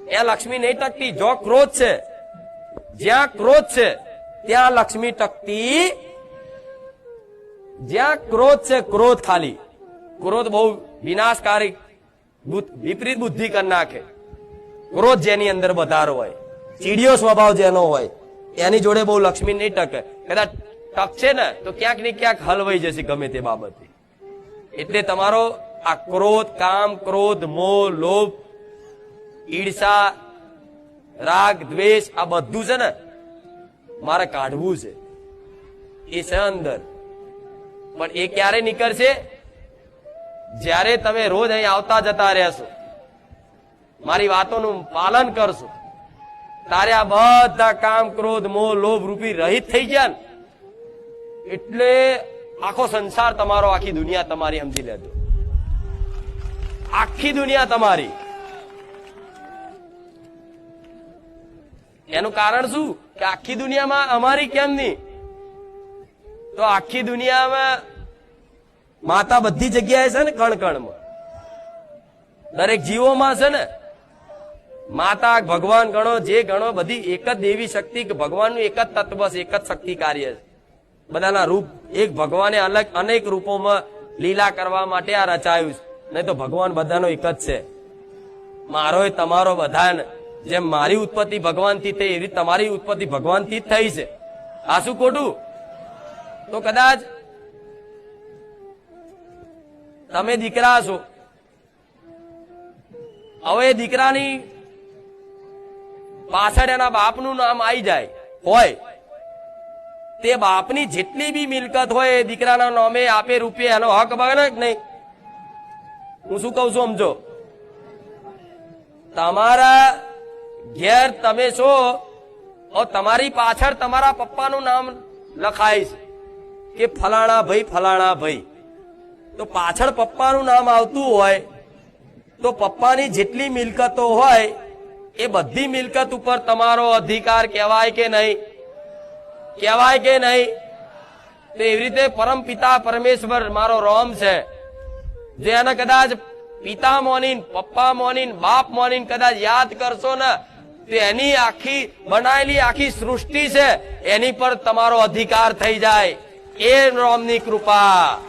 એ લક્ષ્મી નહીં ટકતી. જો ક્રોધ છે, જ્યાં ક્રોધ છે ત્યાં લક્ષ્મી ટકતી. જ્યાં ક્રોધ છે, ક્રોધ ખાલી, ક્રોધ બહુ વિનાશકારી વિપરીત બુદ્ધિ કરી નાખે. ક્રોધ જેની અંદર વધારો હોય, ચીડિયો સ્વભાવ જેનો હોય, એની જોડે બહુ લક્ષ્મી નહીં ટકે. કદાચ ટકશે ને તો ક્યાંક ને ક્યાંક હલવાઈ જશે ગમે તે બાબતે. એટલે તમારો આ ક્રોધ, કામ, ક્રોધ, મોહ, લોભ, ઈર્ષા, રાગ, દ્વેષ, આ બધું છે ને મારે કાઢવું છે. એ છે અંદર. પણ એ ક્યારે નીકળશે? જ્યારે તમે રોજ અહીં આવતા જતા રહેશો, મારી વાતોનું પાલન કરશો, તારે આ બધા કામ, ક્રોધ, મોહ, લોભ રૂપી રહિત થઈ ગયા ને એટલે આખો સંસાર તમારો, આખી દુનિયા તમારી સમજી લેજો. આખી દુનિયા તમારી. એનું કારણ શું કે આખી દુનિયામાં અમારી કેમ નહીં? તો આખી દુનિયામાં માતા બધી જગ્યાએ છે ને, કણ કણમાં, દરેક જીવોમાં છે ને માતા. ભગવાન ગણો, જે ગણો, બધી એક જ દેવી શક્તિ, ભગવાનનું એક જ તત્વ છે, એક જ શક્તિ કાર્ય છે. બધાના રૂપ એક. ભગવાને અલગ અનેક રૂપોમાં લીલા કરવા માટે આ રચાયું છે. નહીં તો ભગવાન બધાનો એક જ છે. મારો તમારો બધાને, જેમ મારી ઉત્પત્તિ ભગવાનથી થઈ એવી તમારી ઉત્પત્તિ ભગવાનથી જ થઈ છે. આ શું ખોટું? તો કદાચ તમે દીકરા છો, હવે દીકરાની પાછળ એના બાપનું નામ આવી જાય હોય, તે બાપની જેટલી બી મિલકત હોય એ દીકરાના નામે આપે રૂપિયા, એનો હક બને કે નહીં? હું શું કઉ છું સમજો. તમારા ઘેર તમે છો, તમારી પાછળ તમારા પપ્પાનું નામ લખાય છે કે ફલાણા ભાઈ, ફલાણા ભાઈ. તો પાછળ પપ્પાનું નામ આવતું હોય તો પપ્પાની જેટલી મિલકતો હોય એ બધી મિલકત ઉપર તમારો અધિકાર કહેવાય કે નહીં? કહેવાય કે નહીં? તો એવી રીતે પરમ પિતા પરમેશ્વર મારો રોમ છે, જે એને કદાચ પિતા મોનીન, પપ્પા મોનીન, બાપ મોનીન કદાચ યાદ કરશો ને તો એની આખી બનાયેલી આખી સૃષ્ટિ છે એની પર તમારો અધિકાર થઈ જાય. એ રોમની કૃપા.